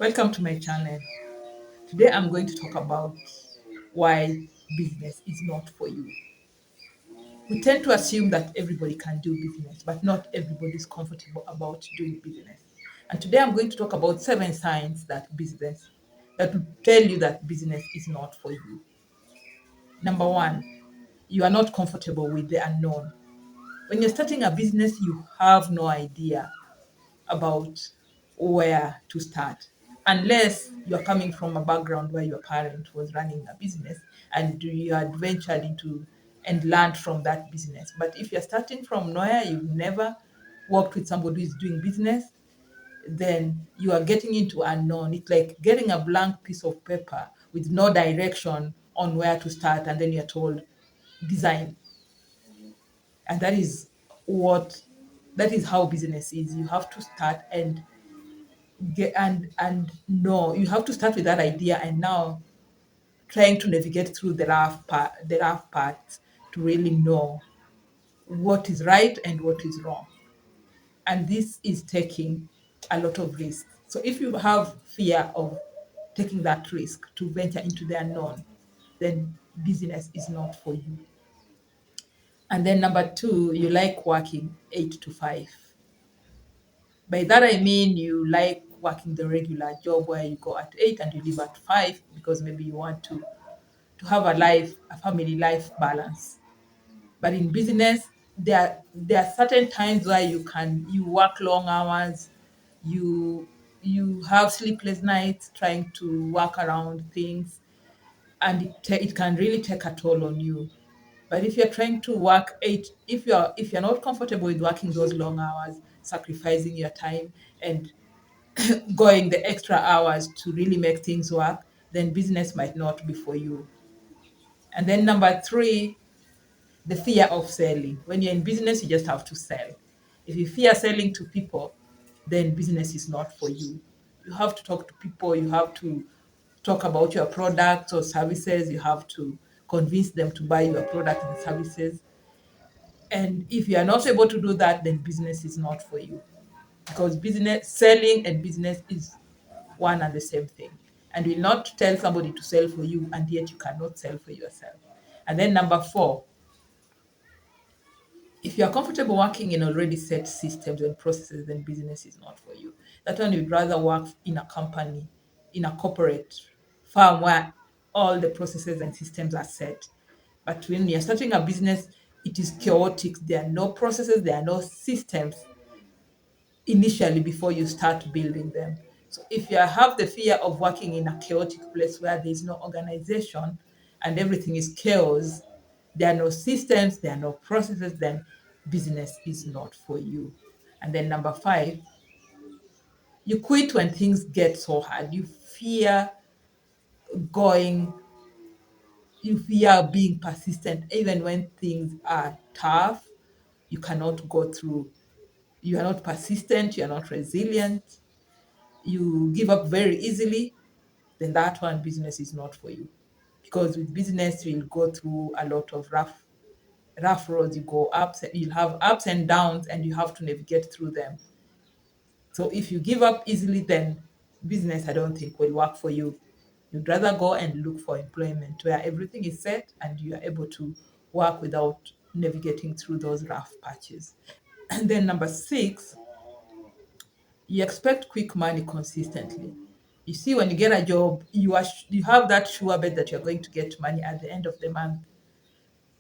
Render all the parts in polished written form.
Welcome to my channel. Today I'm going to talk about why business is not for you. We tend to assume that everybody can do business, but not everybody is comfortable about doing business. And today I'm going to talk about 7 signs that will tell you that business is not for you. Number 1, you are not comfortable with the unknown. When you're starting a business, you have no idea about where to start, unless you're coming from a background where your parent was running a business and you had ventured into and learned from that business. But if you're starting from nowhere, you've never worked with somebody who's doing business, then you are getting into unknown. It's like getting a blank piece of paper with no direction on where to start, and then you're told design. And what that is how business is. You have to start and get and no, you have to start with that idea, and now trying to navigate through the rough parts to really know what is right and what is wrong. And this is taking a lot of risk. So if you have fear of taking that risk to venture into the unknown, then business is not for you. And then number 2, you like working 8 to 5. By that I mean you like working the regular job where you go at 8 and you leave at 5, because maybe you want to have a family life balance. But in business, there are certain times where you work long hours, you have sleepless nights trying to work around things, and it can really take a toll on you. But if you're trying to work if you're not comfortable with working those long hours, sacrificing your time and going the extra hours to really make things work, then business might not be for you. And then number 3, the fear of selling. When you're in business, you just have to sell. If you fear selling to people, then business is not for you. You have to talk to people, you have to talk about your products or services, you have to convince them to buy your product and services. And if you are not able to do that, then business is not for you. Because business, selling and business is one and the same thing. And you will not tell somebody to sell for you, and yet you cannot sell for yourself. And then number 4, if you are comfortable working in already set systems and processes, then business is not for you. That one, you'd rather work in a company, in a corporate firm where all the processes and systems are set. But when you're starting a business, it is chaotic. There are no processes, there are no systems initially before you start building them. So if you have the fear of working in a chaotic place where there is no organization and everything is chaos, there are no systems, there are no processes, then business is not for you. And then number 5, you quit when things get so hard. Going, you fear being persistent, even when things are tough, you cannot go through. You are not persistent, you are not resilient, you give up very easily, then that one, business is not for you. Because with business, you'll go through a lot of rough roads. You'll have ups and downs, and you have to navigate through them. So if you give up easily, then business, I don't think, will work for you. You'd rather go and look for employment where everything is set and you are able to work without navigating through those rough patches. And then number 6, you expect quick money consistently. You see, when you get a job, you have that sure bet that you're going to get money at the end of the month,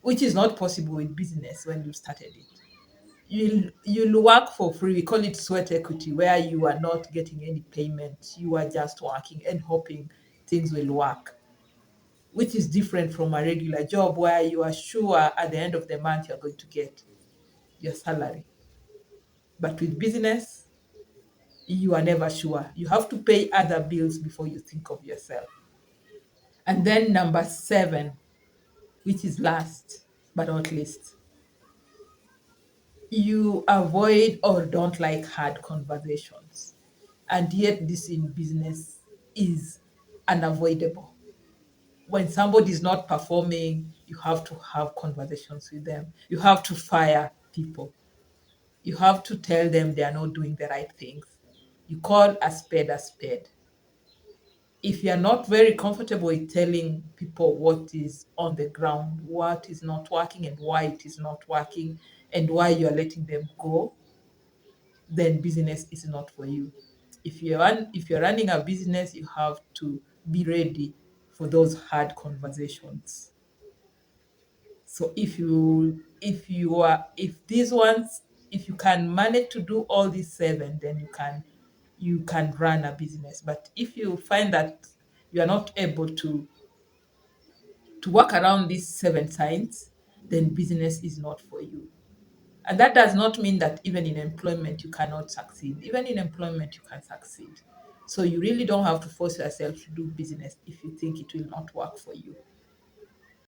which is not possible with business when you started it. You'll work for free. We call it sweat equity, where you are not getting any payment. You are just working and hoping things will work, which is different from a regular job where you are sure at the end of the month you're going to get your salary. But with business, you are never sure. You have to pay other bills before you think of yourself. And then number 7, which is last but not least, you avoid or don't like hard conversations. And yet, this in business is unavoidable. When somebody is not performing, you have to have conversations with them. You have to fire people. You have to tell them they are not doing the right things. You call a spade a spade. if you're not very comfortable with telling people what is on the ground, what is not working and why it is not working, and why you're letting them go, then business is not for you. If you're running a business, you have to be ready for those hard conversations. So if these ones, if you can manage to do all these seven, then you can run a business. But if you find that you are not able to work around these seven signs, then business is not for you. And that does not mean that even in employment you cannot succeed. Even in employment you can succeed. So you really don't have to force yourself to do business if you think it will not work for you.